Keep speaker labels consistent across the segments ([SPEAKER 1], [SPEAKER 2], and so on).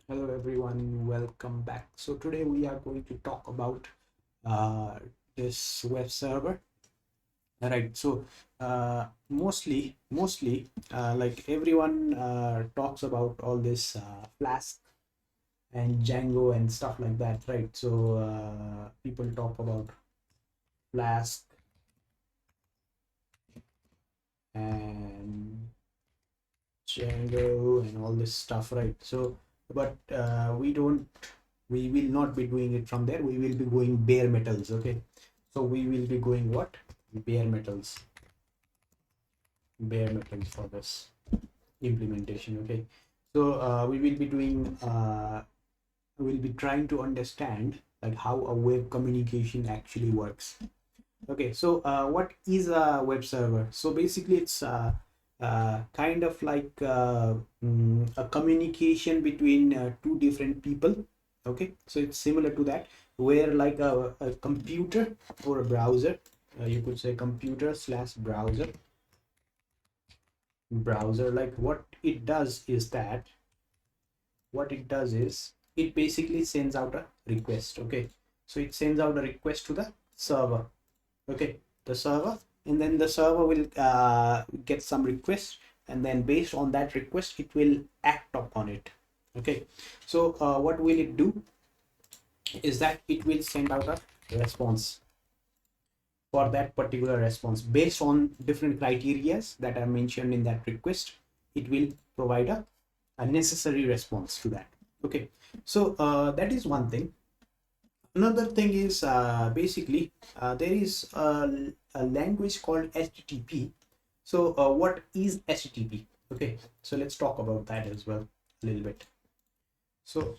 [SPEAKER 1] Hello everyone, welcome back. So today we are going to talk about uh, this web server. All right. So mostly, like everyone talks about all this Flask and Django and stuff like that, right? So people talk about Flask and Django and all this stuff, right? So, but we will not be doing it from there. We will be going bare metals, okay? So we will be going what? Bare metals, bare metals for this implementation, okay? So we will be doing, we'll be trying to understand like how a web communication actually works. Okay, so what is a web server? So basically, it's kind of like a communication between two different people. Okay, so it's similar to that, where like a computer or a browser, you could say computer slash browser. Like what it does is it basically sends out a request. Okay, so it sends out a request to the server. Okay, the server, and then the server will get some request, and then based on that request it will act upon it. Okay, so what will it do is that it will send out a response. For that particular response, based on different criterias that are mentioned in that request, it will provide a necessary response to that. Okay, so that is one thing. Another thing is basically there is a language called HTTP. So what is HTTP? Okay, so let's talk about that as well a little bit. So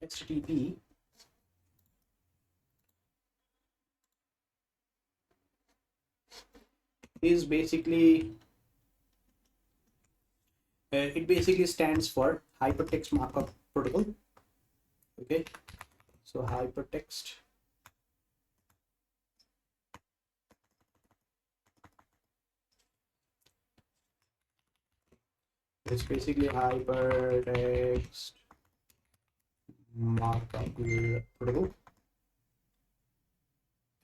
[SPEAKER 1] HTTP is basically it basically stands for hypertext markup protocol. Okay, so hypertext, it's basically hypertext markup protocol.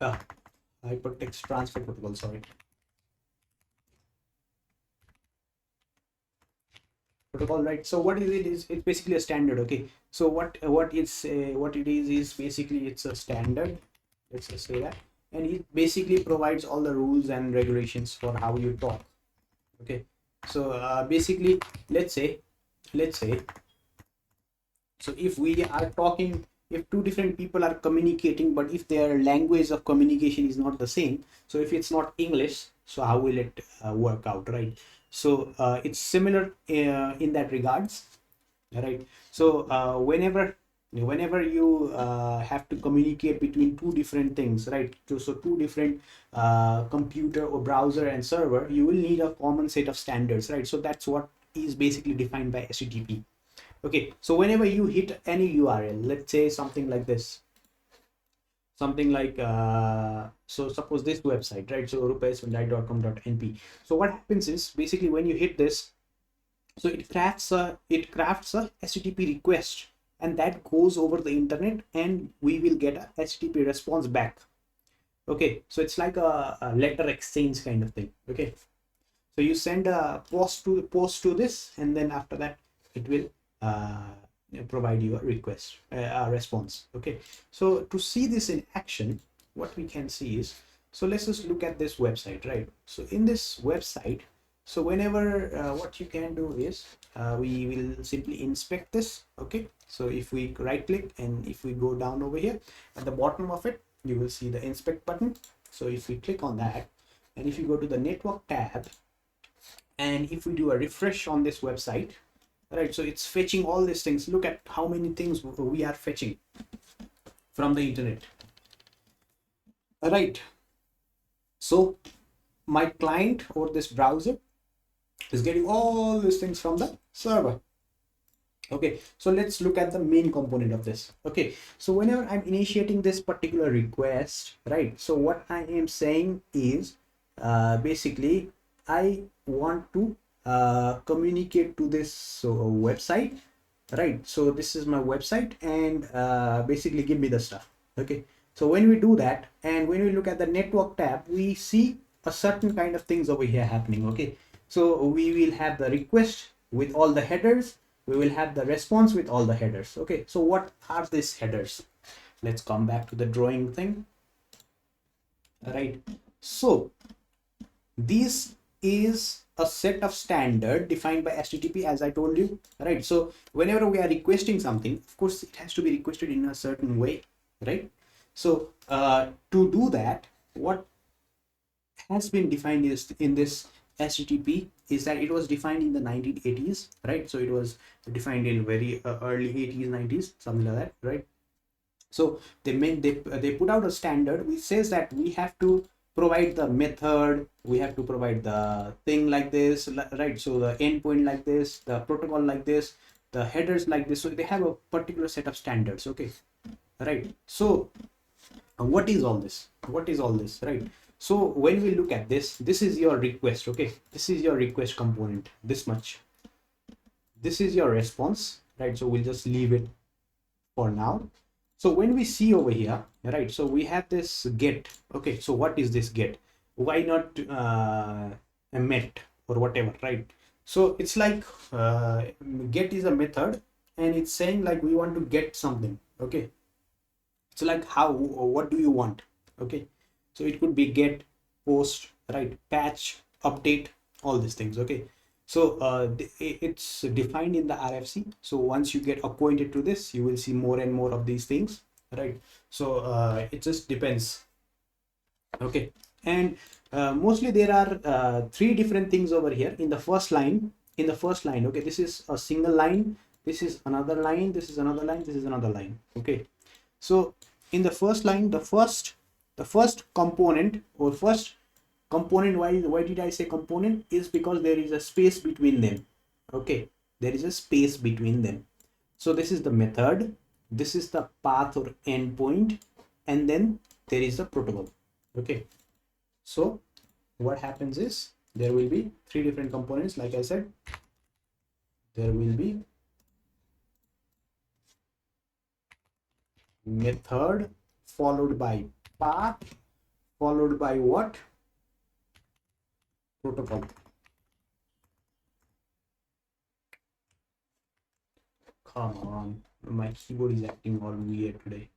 [SPEAKER 1] Yeah, hypertext transfer protocol, sorry. Protocol, right? So what is it? Is it's basically a standard. Okay, so what it is basically it's a standard. Let's just say that, and it basically provides all the rules and regulations for how you talk. Okay, so basically, let's say let's say so if we are talking, if two different people are communicating, but if their language of communication is not the same, so if it's not English, so how will it work out, right? So it's similar in that regards, right? So whenever you have to communicate between two different things, right? So two different computer or browser and server, you will need a common set of standards, right? So that's what is basically defined by HTTP. Okay, so whenever you hit any URL, let's say something like this, something like so suppose this website, right? So rupesundai.com.np. So what happens is basically when you hit this, so it crafts a HTTP request, and that goes over the internet, and we will get a HTTP response back. Okay, so it's like a letter exchange kind of thing. Okay, so you send a post to this, and then after that it will uh, provide you a request, a response. Okay, so to see this in action, what we can see is, so let's just look at this website, right? So in this website, so whenever what you can do is we will simply inspect this. Okay, so if we right click and if we go down over here at the bottom of it, you will see the inspect button. So if we click on that, and if you go to the network tab, and if we do a refresh on this website, right, so it's fetching all these things. Look at how many things we are fetching from the internet, right? So my client or this browser is getting all these things from the server. Okay, so let's look at the main component of this. Okay, so whenever I'm initiating this particular request, right, so what I am saying is basically I want to communicate to this website, right? So this is my website, and basically give me the stuff. Okay, so when we do that, and when we look at the network tab, we see a certain kind of things over here happening. Okay, so we will have the request with all the headers, we will have the response with all the headers. Okay, so what are these headers? Let's come back to the drawing thing. Right, so this is a set of standard defined by HTTP, as I told you, right? So whenever we are requesting something, of course it has to be requested in a certain way, right? So to do that, what has been defined is in this HTTP is that it was defined in the 1980s, right? So it was defined in very early 80s, 90s, something like that, right? So they put out a standard which says that we have to provide the method, we have to provide the thing like this, right? So the endpoint like this, the protocol like this, the headers like this. So they have a particular set of standards. Okay, right? So what is all this? What is all this, right? So when we look at this, this is your request. Okay, this is your request component, this much. This is your response, right? So we'll just leave it for now. So when we see over here, right, so we have this get. Okay, so what is this get? Why not a met or whatever, right? So it's like get is a method, and it's saying like we want to get something. Okay, so like how, what do you want? Okay, so it could be get, post, right, patch, update, all these things. Okay, so it's defined in the RFC. So once you get acquainted to this, you will see more and more of these things, right? So it just depends. Okay, and mostly there are three different things over here in the first line. In the first line, okay, this is a single line, this is another line, this is another line, this is another line. Okay, so in the first line, the first component, or first component, why did I say component, is because there is a space between them. Okay, there is a space between them. So this is the method, this is the path or endpoint, and then there is the protocol. Okay, so what happens is there will be three different components. Like I said, there will be method followed by path followed by what? Protocol. Come on, my keyboard is acting all weird today.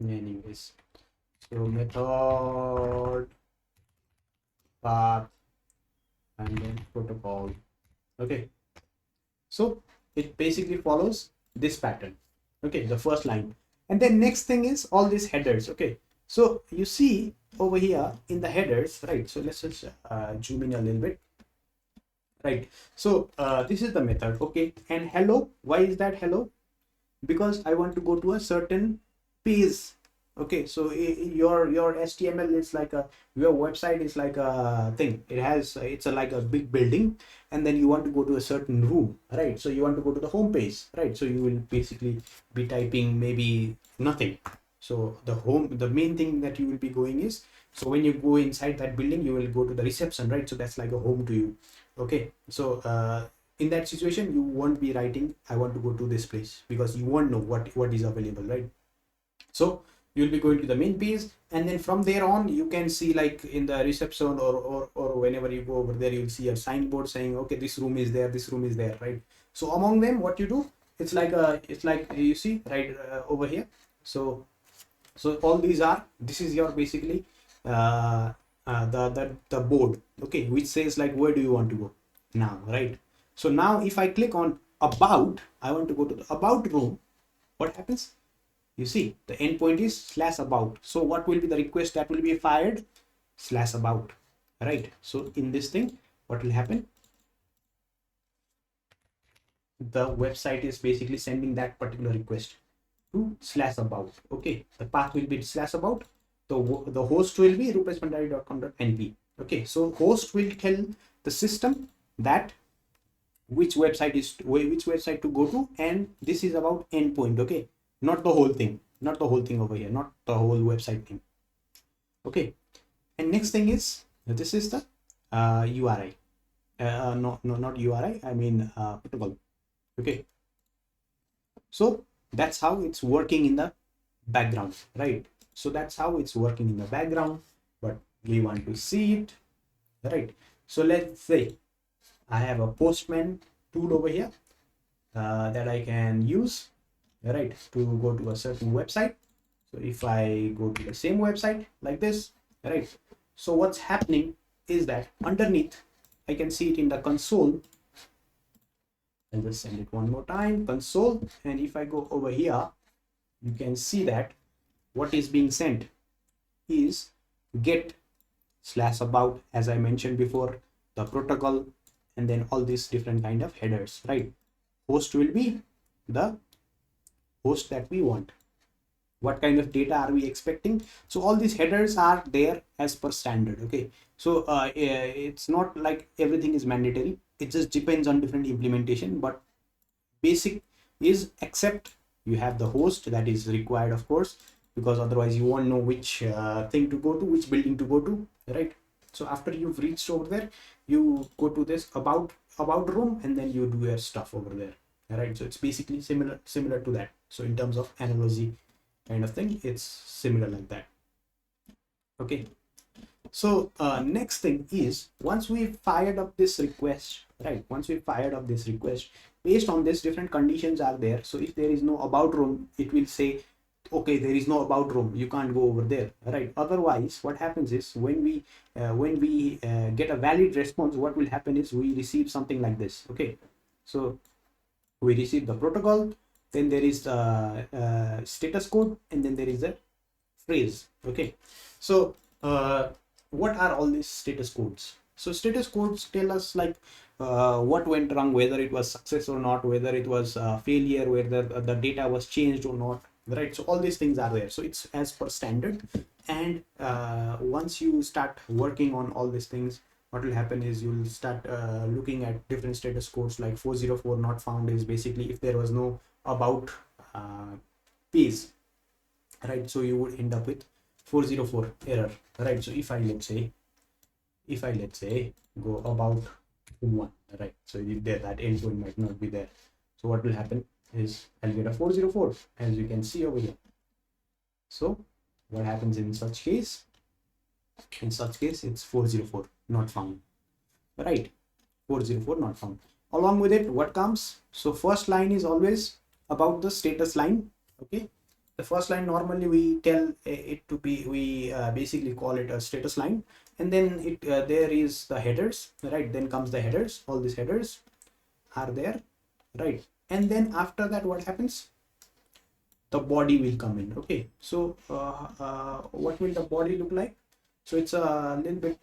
[SPEAKER 1] Anyways, so method, path, and then protocol. Okay, so it basically follows this pattern. Okay, the first line, and then next thing is all these headers. Okay, so you see over here in the headers, right? So let's just zoom in a little bit. Right, so this is the method. Okay, and hello, why is that hello? Because I want to go to a certain page. Okay, so your HTML is like a, your website is like a thing. It has, it's a like a big building, and then you want to go to a certain room, right? So you want to go to the home page, right? So you will basically be typing maybe nothing. So the main thing that you will be going is, so when you go inside that building, you will go to the reception, right? So that's like a home to you. Okay, so in that situation, you won't be writing I want to go to this place, because you won't know what is available, right? So you'll be going to the main page, and then from there on you can see, like in the reception, or whenever you go over there, you'll see a signboard saying, okay, this room is there, this room is there, right? So among them, what you do, it's like you see right over here. So all these are, this is your basically the board, okay, which says like where do you want to go now, right? So now if I click on about, I want to go to the about room, what happens? You see the endpoint is /about. So what will be the request that will be fired? /about, right? So in this thing, what will happen? The website is basically sending that particular request to /about. Okay, the path will be /about. The host will be rupeshbhandari.com.np. Okay, so host will tell the system that which website to go to, and this is about endpoint. Okay, not the whole thing, not the whole thing over here, not the whole website thing. Okay, and next thing is, this is the URI. no, not URI, I mean protocol. Okay, so that's how it's working in the background, right? So that's how it's working in the background, but we want to see it, right? So let's say I have a postman tool over here that I can use, right, to go to a certain website. So if I go to the same website like this, right, so what's happening is that underneath I can see it in the console. I'll just send it one more time, console, and if I go over here, you can see that what is being sent is get slash about, as I mentioned before, the protocol, and then all these different kind of headers, right? Host will be the host that we want. What kind of data are we expecting? So all these headers are there as per standard. Okay, so it's not like everything is mandatory, it just depends on different implementation, but basic is except you have the host that is required, of course, because otherwise you won't know which thing to go to, which building to go to, right? So after you've reached over there, you go to this about room, and then you do your stuff over there, right? So it's basically similar to that. So in terms of analogy kind of thing, it's similar like that. Okay, so next thing is, once we fired up this request, right, once we fired up this request, based on this different conditions are there. So if there is no about room, it will say, okay, there is no about room, you can't go over there, right? Otherwise what happens is, when we get a valid response, what will happen is we receive something like this. Okay, so we receive the protocol, then there is the status code, and then there is a phrase. Okay, so what are all these status codes? So status codes tell us like what went wrong, whether it was success or not, whether it was failure, whether the data was changed or not, right? So all these things are there, so it's as per standard. And once you start working on all these things, what will happen is you'll start looking at different status codes. Like 404 not found is basically if there was no about page, right? So you would end up with 404 error, right? So if I let's say go about one, right? So if there, that endpoint might not be there, so what will happen is I'll get a 404, as you can see over here. So what happens in such case? In such case, it's 404 not found, right? 404 not found. Along with it, what comes? So first line is always about the status line. Okay, the first line normally we tell it to be, we basically call it a status line, and then it there is the headers, right? Then comes the headers, all these headers are there, right? And then after that, what happens? The body will come in. Okay, so what will the body look like? So it's a little bit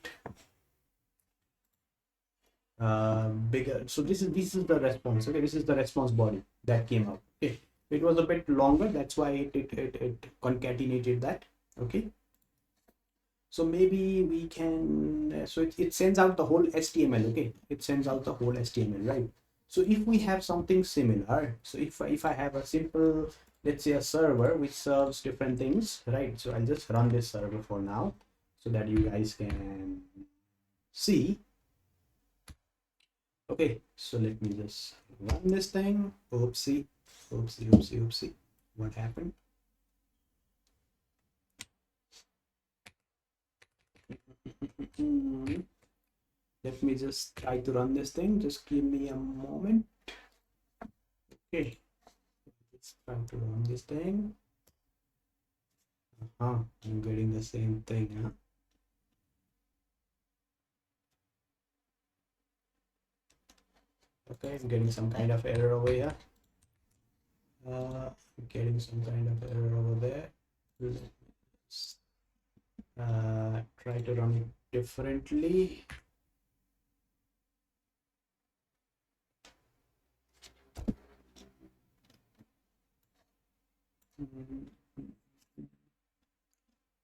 [SPEAKER 1] bigger. So this is the response. Okay, this is the response body that came out. Okay, it was a bit longer, that's why it concatenated that. Okay, so maybe we can so it sends out the whole HTML. Okay, it sends out the whole HTML, right? So if we have something similar, so if I have a simple, let's say a server which serves different things, right? So I'll just run this server for now so that you guys can see. Okay, so let me just run this thing. Oopsie, oopsie, oopsie, oopsie. What happened? Let me just try to run this thing. Just give me a moment. Okay, let's try to run this thing. I'm getting the same thing, huh? Okay, I'm getting some kind of error over here. I'm getting some kind of error over there. Let's try to run it differently.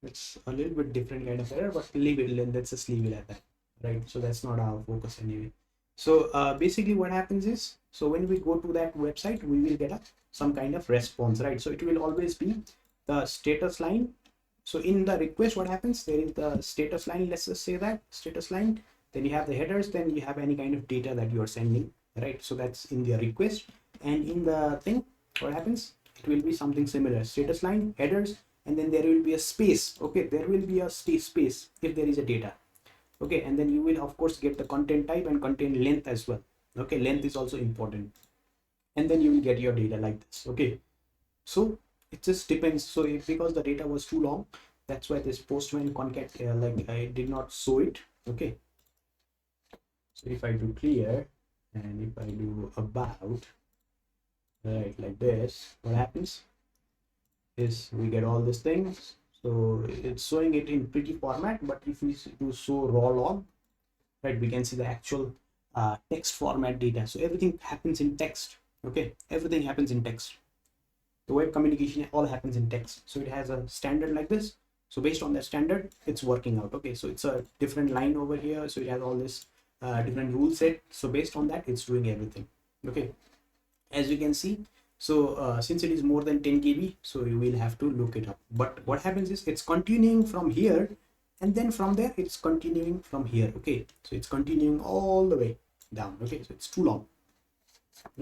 [SPEAKER 1] It's a little bit different kind of error, but leave it. Let's just leave it at that, right? So that's not our focus anyway. So basically what happens is, so when we go to that website, we will get some kind of response, right? So it will always be the status line. So in the request, what happens? There is the status line. Let's just say that status line. then you have the headers, then you have any kind of data that you are sending, right? So that's in the request. And in the thing, what happens, it will be something similar, status line, headers, and then there will be a space. Okay, there will be a space if there is a data. Okay, and then you will of course get the content type and content length as well. Okay, length is also important, and then you will get your data like this. Okay, so it just depends. So if, because the data was too long, that's why this postman concat like I did not show it. Okay, so if I do clear and if I do about, right, like this, what happens is we get all these things. So it's showing it in pretty format, but if we do show raw log, right, we can see the actual text format data. So everything happens in text. Okay, everything happens in text. The web communication all happens in text. So it has a standard like this. So based on that standard, it's working out. Okay, so it's a different line over here. So it has all this different rule set. So based on that, it's doing everything. Okay, as you can see. So since it is more than 10 KB, so you will have to look it up. But what happens is it's continuing from here, and then from there it's continuing from here. Okay, so it's continuing all the way down. Okay, so it's too long.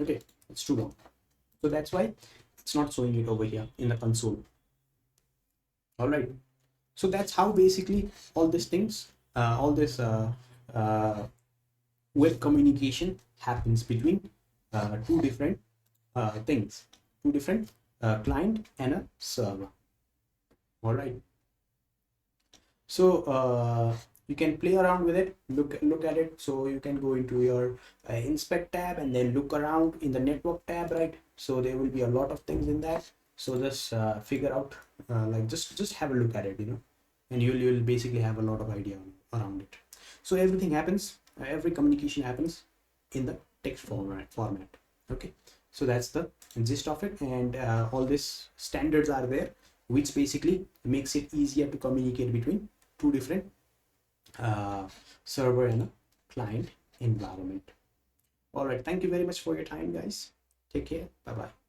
[SPEAKER 1] Okay, it's too long. So that's why it's not showing it over here in the console. All right, so that's how basically all these things, all this web communication happens between two different things, two different client and a server. All right, so you can play around with it, look at it. So you can go into your inspect tab and then look around in the network tab, right? So there will be a lot of things in that. So just figure out, like just have a look at it, you know, and you'll basically have a lot of idea around it. So everything happens, every communication happens in the text format. Okay, so that's the gist of it, and all these standards are there, which basically makes it easier to communicate between two different server and a client environment. All right, thank you very much for your time, guys. Take care. Bye bye.